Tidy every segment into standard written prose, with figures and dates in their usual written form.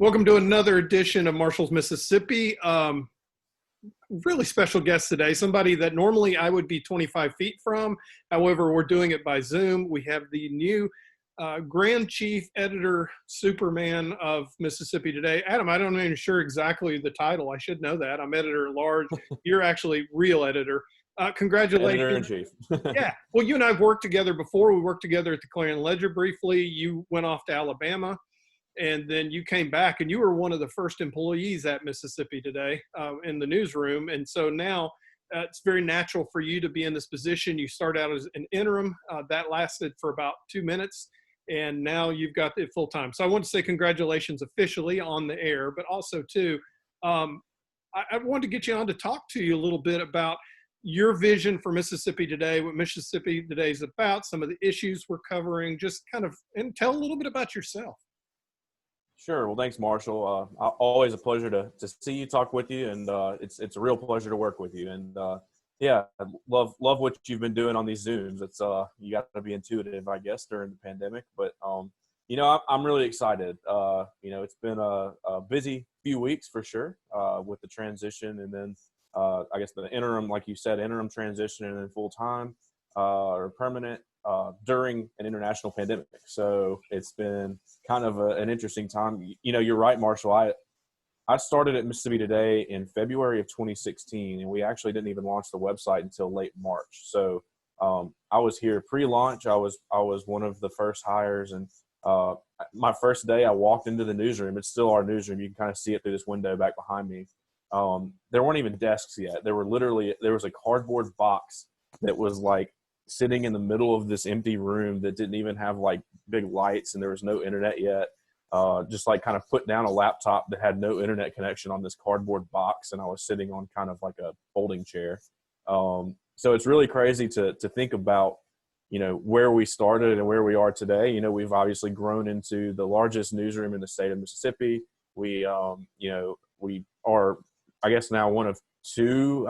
Welcome to another edition of Marshall's Mississippi. Really special guest today, somebody that normally I would be 25 feet from. However, we're doing it by Zoom. We have the new Grand Chief Editor Superman of Mississippi Today. Adam, I don't even sure exactly the title. I should know that. I'm editor at large. You're actually real editor. Congratulations. Editor-in-chief. Yeah. Well, you and I have worked together before. We worked together at the Clarion Ledger briefly. You went off to Alabama. And then you came back and you were one of the first employees at Mississippi Today in the newsroom. And so now it's very natural for you to be in this position. You start out as an interim. That lasted for about 2 minutes. And now you've got it full time. So I want to say congratulations officially on the air, but also too, I wanted to get you on to talk to you a little bit about your vision for Mississippi Today, what Mississippi Today is about, some of the issues we're covering, just kind of, and tell a little bit about yourself. Sure. Well, thanks, Marshall. Always a pleasure to see you, talk with you, and it's a real pleasure to work with you. And yeah, I love what you've been doing on these Zooms. It's you got to be intuitive, I guess, during the pandemic. But I'm really excited. It's been a busy few weeks for sure with the transition, and then I guess the interim, like you said, interim transition, and then full time or permanent. During an international pandemic. So it's been kind of an interesting time. You're right, Marshall. I started at Mississippi Today in February of 2016, and we actually didn't even launch the website until late March. So I was here pre-launch. I was one of the first hires, and my first day I walked into the newsroom. It's still our newsroom. You can kind of see it through this window back behind me. There weren't even desks yet. There was a cardboard box that was like sitting in the middle of this empty room that didn't even have like big lights, and there was no internet yet. Just like kind of put down a laptop that had no internet connection on this cardboard box, and I was sitting on kind of like a folding chair. So it's really crazy to think about, where we started and where we are today. We've obviously grown into the largest newsroom in the state of Mississippi. We are, I guess, now one of two,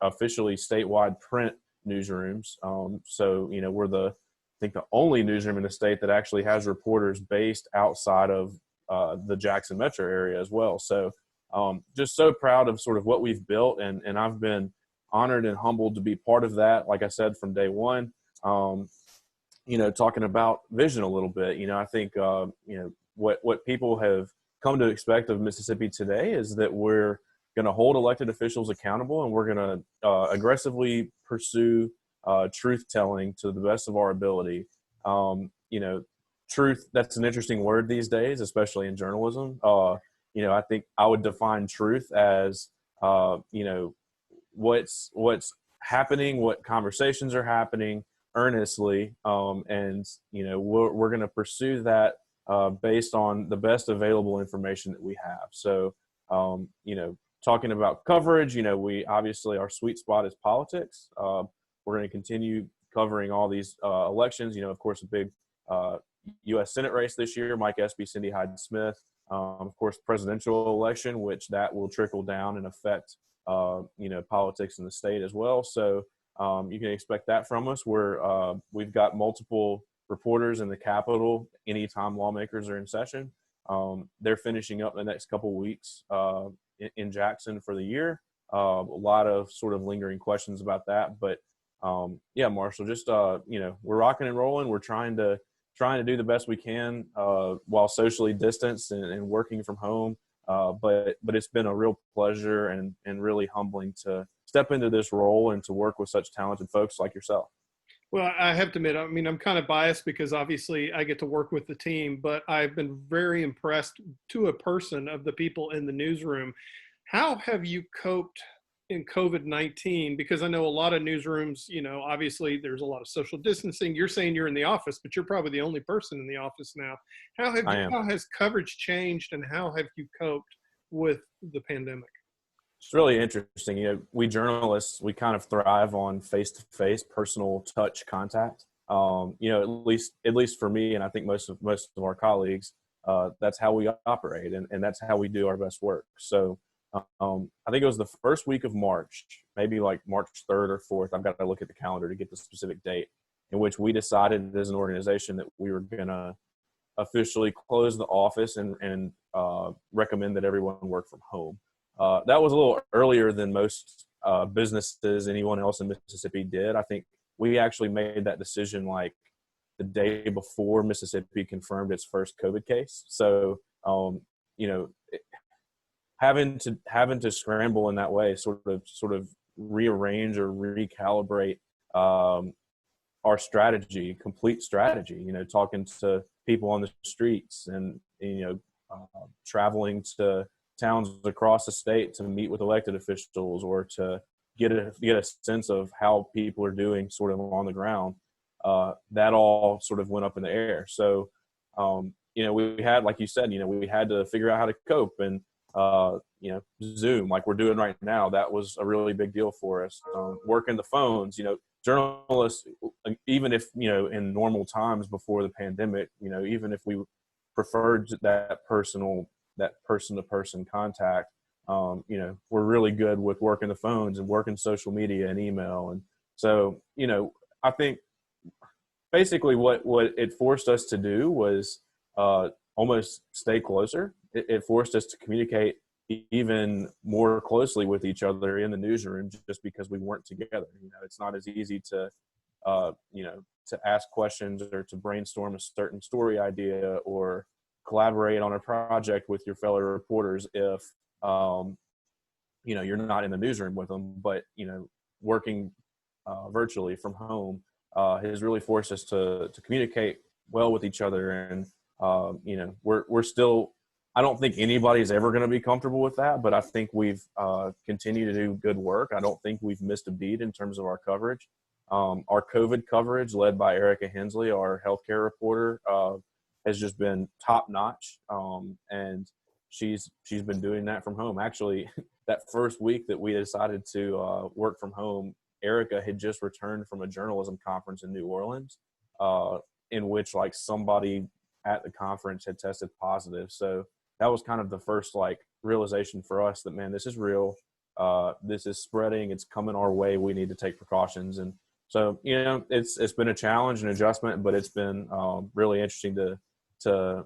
officially statewide print newsrooms. So we're the only newsroom in the state that actually has reporters based outside of the Jackson metro area as well. So just so proud of sort of what we've built, and I've been honored and humbled to be part of that. Like I said, from day one, talking about vision a little bit, I think what people have come to expect of Mississippi Today is that we're going to hold elected officials accountable, and we're going to aggressively pursue truth telling to the best of our ability. Truth, that's an interesting word these days, especially in journalism. I think I would define truth as what's happening, what conversations are happening earnestly, and we're going to pursue that based on the best available information that we have. So talking about coverage, we obviously, our sweet spot is politics. We're going to continue covering all these elections. Of course, a big U.S. Senate race this year, Mike Espy, Cindy Hyde-Smith. Of course, presidential election, which that will trickle down and affect, politics in the state as well. So you can expect that from us. We've got multiple reporters in the Capitol anytime lawmakers are in session. They're finishing up the next couple weeks in Jackson for the year. A lot of sort of lingering questions about that, but Marshall, just we're rocking and rolling. We're trying to do the best we can while socially distanced and working from home. But it's been a real pleasure and really humbling to step into this role and to work with such talented folks like yourself. Well, I have to admit, I'm kind of biased because obviously I get to work with the team, but I've been very impressed to a person of the people in the newsroom. How have you coped in COVID-19? Because I know a lot of newsrooms, obviously there's a lot of social distancing. You're saying you're in the office, but you're probably the only person in the office now. How has coverage changed, and how have you coped with the pandemic? It's really interesting. We journalists, we kind of thrive on face-to-face, personal touch contact. At least for me, and I think most of our colleagues, that's how we operate, and that's how we do our best work. So I think it was the first week of March, maybe like March 3rd or 4th. I've got to look at the calendar to get the specific date, in which we decided as an organization that we were going to officially close the office and recommend that everyone work from home. That was a little earlier than most businesses, anyone else in Mississippi did. I think we actually made that decision like the day before Mississippi confirmed its first COVID case. So, you know, having to scramble in that way, sort of rearrange or recalibrate our strategy, complete strategy. You know, talking to people on the streets and traveling to towns across the state to meet with elected officials or to get a sense of how people are doing sort of on the ground. That all sort of went up in the air. So, we had, like you said, we had to figure out how to cope, and Zoom, like we're doing right now, that was a really big deal for us. Working the phones, journalists, even if, in normal times before the pandemic, even if we preferred that person-to-person contact, we're really good with working the phones and working social media and email. And so, I think basically what it forced us to do was almost stay closer. It forced us to communicate even more closely with each other in the newsroom, just because we weren't together. It's not as easy to ask questions or to brainstorm a certain story idea or collaborate on a project with your fellow reporters if you're not in the newsroom with them. But working virtually from home has really forced us to communicate well with each other. And we're still, I don't think anybody's ever going to be comfortable with that, but I think we've continued to do good work. I don't think we've missed a beat in terms of our coverage. Our COVID coverage, led by Erica Hensley, our healthcare reporter, has just been top notch. And she's been doing that from home. Actually, that first week that we decided to work from home, Erica had just returned from a journalism conference in New Orleans, in which like somebody at the conference had tested positive. So that was kind of the first like realization for us that, man, this is real. This is spreading. It's coming our way. We need to take precautions. And so, it's been a challenge and adjustment, but it's been really interesting to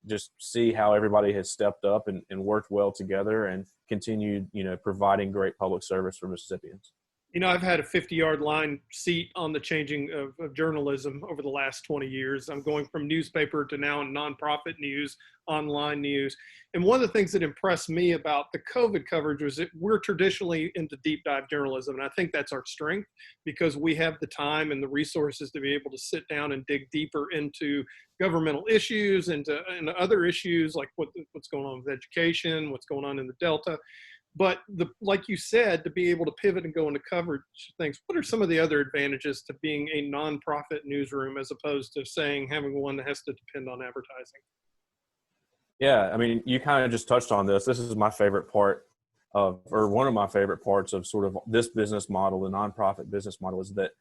just see how everybody has stepped up and worked well together and continued, providing great public service for Mississippians. I've had a 50-yard line seat on the changing of journalism over the last 20 years. I'm going from newspaper to now nonprofit news, online news. And one of the things that impressed me about the COVID coverage was that we're traditionally into deep dive journalism. And I think that's our strength, because we have the time and the resources to be able to sit down and dig deeper into governmental issues and other issues like what's going on with education, what's going on in the Delta. But like you said, to be able to pivot and go into coverage things, what are some of the other advantages to being a nonprofit newsroom as opposed to having one that has to depend on advertising? Yeah, I mean, you kind of just touched on this. This is my favorite part or one of my favorite parts of sort of this business model, the nonprofit business model, is that,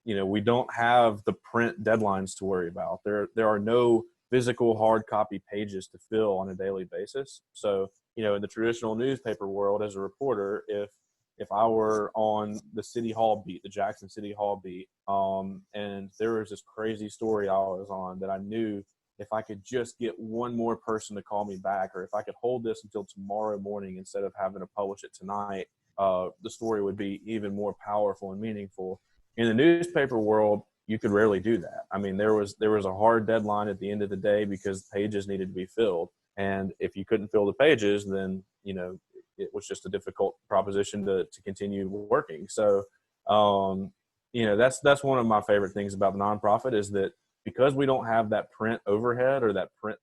we don't have the print deadlines to worry about. There are no physical hard copy pages to fill on a daily basis. So, in the traditional newspaper world, as a reporter, if I were on the City Hall beat, the Jackson City Hall beat, and there was this crazy story I was on that I knew if I could just get one more person to call me back, or if I could hold this until tomorrow morning instead of having to publish it tonight, the story would be even more powerful and meaningful. In the newspaper world, you could rarely do that. I mean, there was a hard deadline at the end of the day because pages needed to be filled. And if you couldn't fill the pages, then, it was just a difficult proposition to continue working. So, that's one of my favorite things about the nonprofit, is that because we don't have that print overhead or that print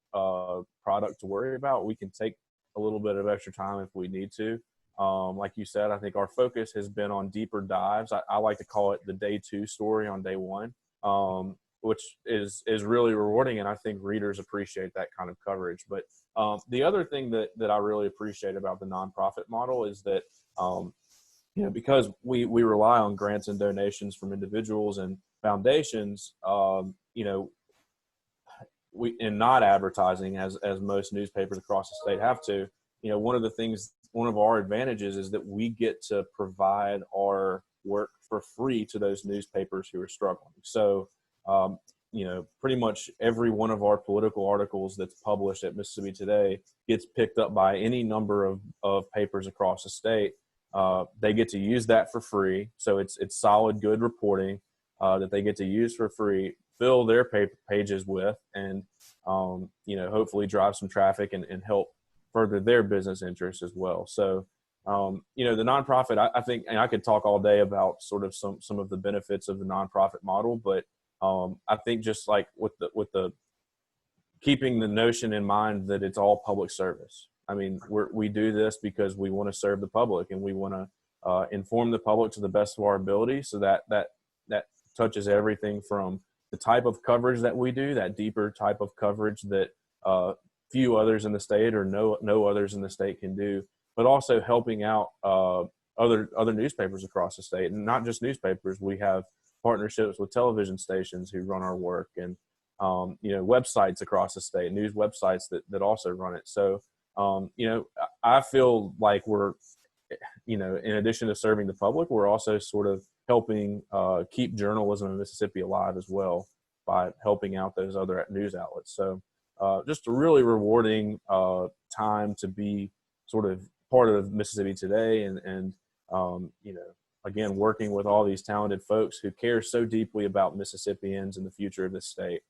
product to worry about, we can take a little bit of extra time if we need to. Like you said, I think our focus has been on deeper dives. I like to call it the day two story on day one, which is really rewarding. And I think readers appreciate that kind of coverage. But the other thing that I really appreciate about the nonprofit model is that, because we rely on grants and donations from individuals and foundations, we, and not advertising as most newspapers across the state have to, one of our advantages is that we get to provide our work for free to those newspapers who are struggling. So, pretty much every one of our political articles that's published at Mississippi Today gets picked up by any number of papers across the state. They get to use that for free. So it's solid, good reporting that they get to use for free, fill their pages with, and, hopefully drive some traffic and help further their business interests as well. So, the nonprofit, I think, and I could talk all day about sort of some of the benefits of the nonprofit model, but I think just like with the keeping the notion in mind that it's all public service. I mean, we do this because we want to serve the public, and we want to inform the public to the best of our ability. So that touches everything from the type of coverage that we do, that deeper type of coverage that few others in the state or no others in the state can do, but also helping out other newspapers across the state, and not just newspapers. We have partnerships with television stations who run our work, and websites across the state, news websites that also run it. So I feel like we're, in addition to serving the public, we're also sort of helping keep journalism in Mississippi alive as well by helping out those other news outlets. So just a really rewarding time to be sort of part of Mississippi Today, and again, working with all these talented folks who care so deeply about Mississippians and the future of this state.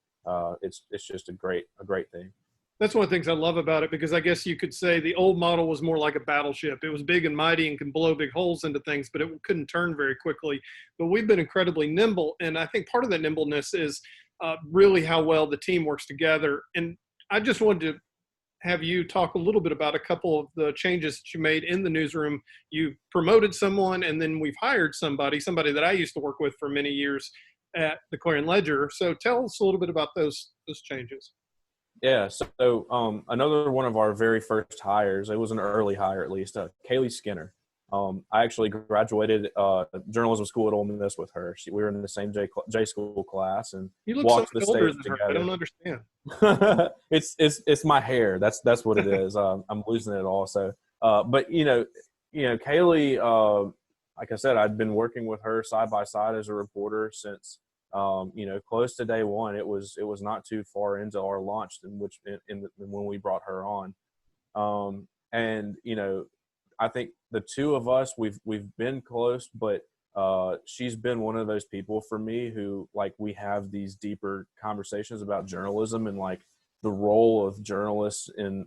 It's just a great thing. That's one of the things I love about it, because I guess you could say the old model was more like a battleship. It was big and mighty and can blow big holes into things, but it couldn't turn very quickly. But we've been incredibly nimble, and I think part of that nimbleness is really how well the team works together. And I just wanted to have you talk a little bit about a couple of the changes that you made in the newsroom. You promoted someone, and then we've hired somebody that I used to work with for many years at the Clarion Ledger. So tell us a little bit about those changes. Yeah. So another one of our very first hires, it was an early hire at least, Kaylee Skinner. I actually graduated journalism school at Ole Miss with her. We were in the same J school class, and you look walked so the older stage than her. together. I don't understand. It's my hair. That's what it is. I'm losing it all. So, but Kaylee, like I said, I'd been working with her side by side as a reporter since close to day one. It was not too far into our launch when we brought her on, and I think the two of us, we've been close, but she's been one of those people for me who, like, we have these deeper conversations about journalism and like the role of journalists in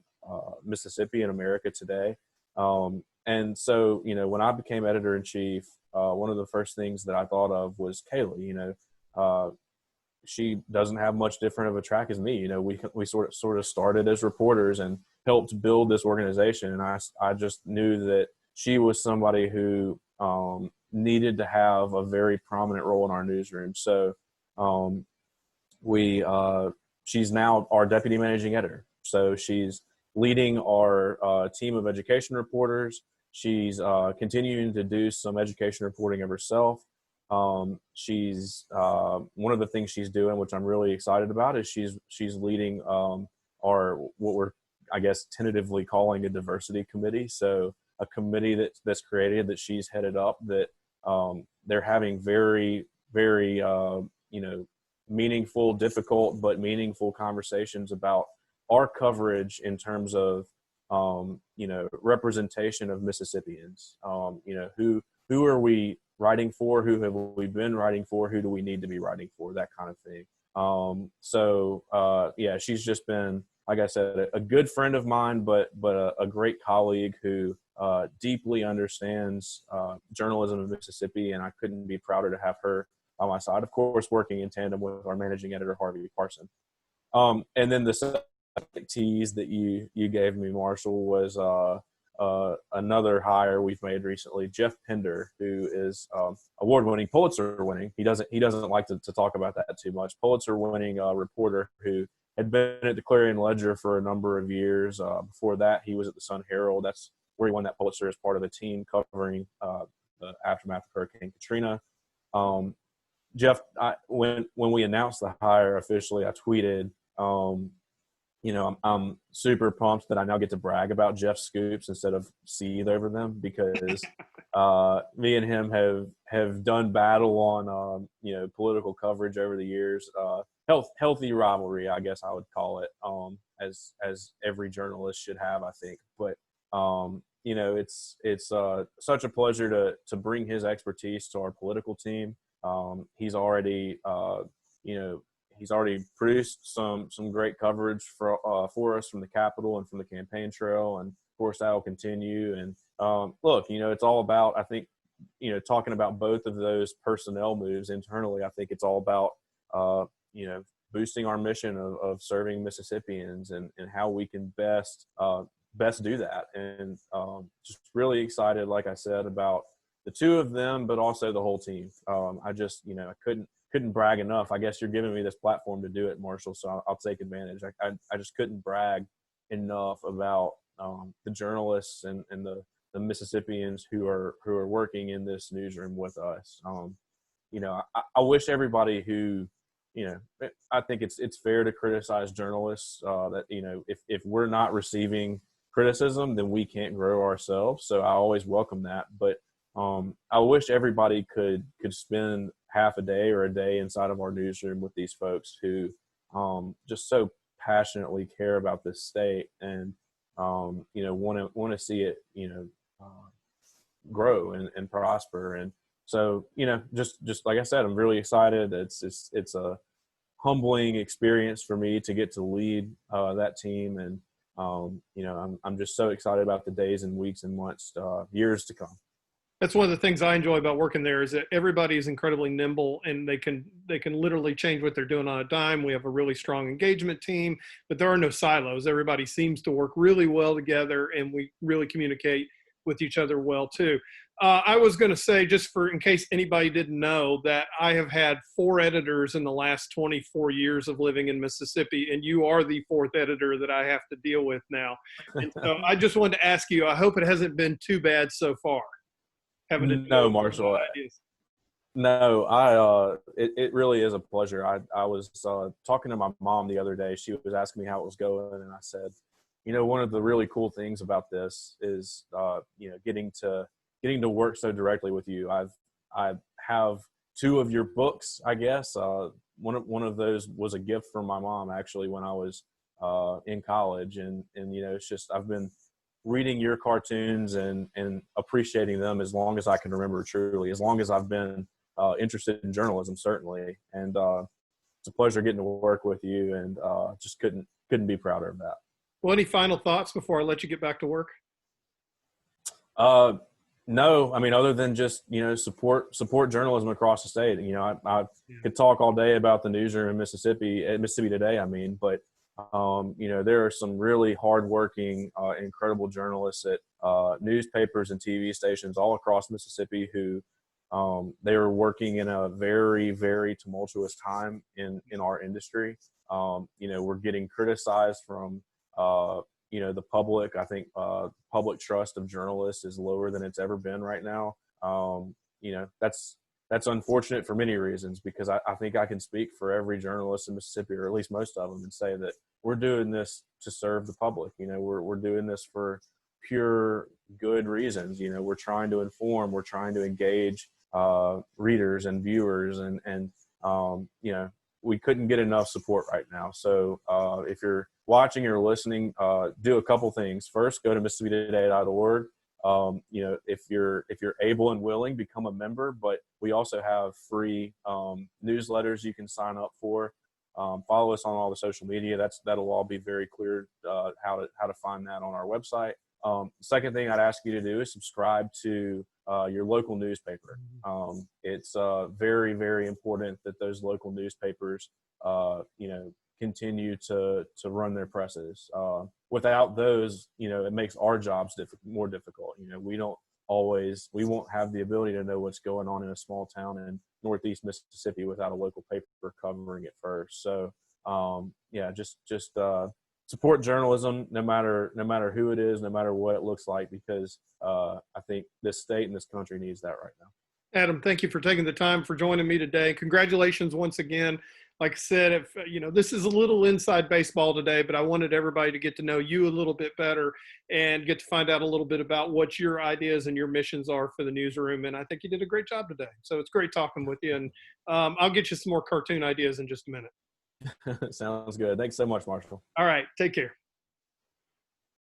Mississippi and America today. And so, when I became editor in chief, one of the first things that I thought of was Kaylee. She doesn't have much different of a track as me. We sort of started as reporters and helped build this organization. And I just knew that she was somebody who needed to have a very prominent role in our newsroom. So she's now our deputy managing editor. So she's leading our team of education reporters. She's continuing to do some education reporting of herself. She's one of the things she's doing, which I'm really excited about, is she's leading what we're, I guess, tentatively calling a diversity committee. So a committee that's created, that she's headed up, that they're having very, very meaningful, difficult but meaningful conversations about our coverage in terms of representation of Mississippians. Who are we writing for? Who have we been writing for? Who do we need to be writing for? That kind of thing. She's just been, like I said, a good friend of mine, but a great colleague who deeply understands journalism in Mississippi, and I couldn't be prouder to have her by my side. Of course, working in tandem with our managing editor, Harvey Parson. And then the second tease that you gave me, Marshall, was another hire we've made recently, Jeff Pender, who is award-winning, Pulitzer-winning. He doesn't like to talk about that too much. Pulitzer-winning reporter who had been at the Clarion Ledger for a number of years. Before that, he was at the Sun Herald. That's where he won that Pulitzer as part of a team covering the aftermath of Hurricane Katrina. Jeff, when we announced the hire officially, I tweeted, I'm super pumped that I now get to brag about Jeff scoops instead of seethe over them, because me and him have done battle on political coverage over the years. Healthy rivalry, I guess I would call it, as every journalist should have, I think. But it's such a pleasure to bring his expertise to our political team. He's already he's already produced some great coverage for us from the Capitol and from the campaign trail, and of course that will continue. And look, it's all about, I think, talking about both of those personnel moves internally. I think it's all about boosting our mission of serving Mississippians, and how we can best do that. And just really excited, like I said, about the two of them, but also the whole team. I just I couldn't brag enough. I guess you're giving me this platform to do it, Marshall, so I'll take advantage. I just couldn't brag enough about the journalists and the Mississippians who are working in this newsroom with us. I wish everybody who, I think it's fair to criticize journalists, that if we're not receiving criticism, then we can't grow ourselves. So I always welcome that. But I wish everybody could spend half a day or a day inside of our newsroom with these folks who just so passionately care about this state, and want to see it grow and prosper. And so just like I said, I'm really excited. It's a humbling experience for me to get to lead that team, and I'm just so excited about the days and weeks and months, years to come. That's one of the things I enjoy about working there, is that everybody is incredibly nimble, and they can literally change what they're doing on a dime. We have a really strong engagement team, but there are no silos. Everybody seems to work really well together, and we really communicate with each other well too. I was going to say, just in case anybody didn't know, that I have had 4 editors in the last 24 years of living in Mississippi, and you are the 4th editor that I have to deal with now. And so I just wanted to ask you, I hope it hasn't been too bad so far. No, Marshall. No, it really is a pleasure. I was talking to my mom the other day. She was asking me how it was going, and I said, one of the really cool things about this is, getting to work so directly with you. I have 2 of your books, I guess. One of those was a gift from my mom, actually, when I was in college, and it's just, I've been reading your cartoons and appreciating them as long as I can remember, truly, as long as I've been interested in journalism, certainly. And it's a pleasure getting to work with you, and just couldn't be prouder of that. Well, any final thoughts before I let you get back to work? No, I mean, other than just, support journalism across the state. I could talk all day about the newsroom in Mississippi Today, but there are some really hardworking, incredible journalists at newspapers and TV stations all across Mississippi who they are working in a very, very tumultuous time in our industry. We're getting criticized from the public. I think public trust of journalists is lower than it's ever been right now. That's unfortunate for many reasons, because I think I can speak for every journalist in Mississippi, or at least most of them, and say that we're doing this to serve the public. We're doing this for pure good reasons. We're trying to inform, we're trying to engage readers and viewers, and we couldn't get enough support right now. So if you're watching or listening, do a couple things. First, go to MississippiToday.org. If you're able and willing, become a member. But we also have free newsletters you can sign up for. Follow us on all the social media. That'll all be very clear how to find that on our website. Second thing I'd ask you to do is subscribe to your local newspaper. It's very, very important that those local newspapers continue to run their presses. Without those, it makes our jobs more difficult. We won't have the ability to know what's going on in a small town in Northeast Mississippi without a local paper covering it first. So, just support journalism, no matter who it is, no matter what it looks like, because I think this state and this country needs that right now. Adam, thank you for taking the time for joining me today. Congratulations once again like I said, if this is a little inside baseball today, but I wanted everybody to get to know you a little bit better and get to find out a little bit about what your ideas and your missions are for the newsroom. And I think you did a great job today. So it's great talking with you. And I'll get you some more cartoon ideas in just a minute. Sounds good. Thanks so much, Marshall. All right. Take care.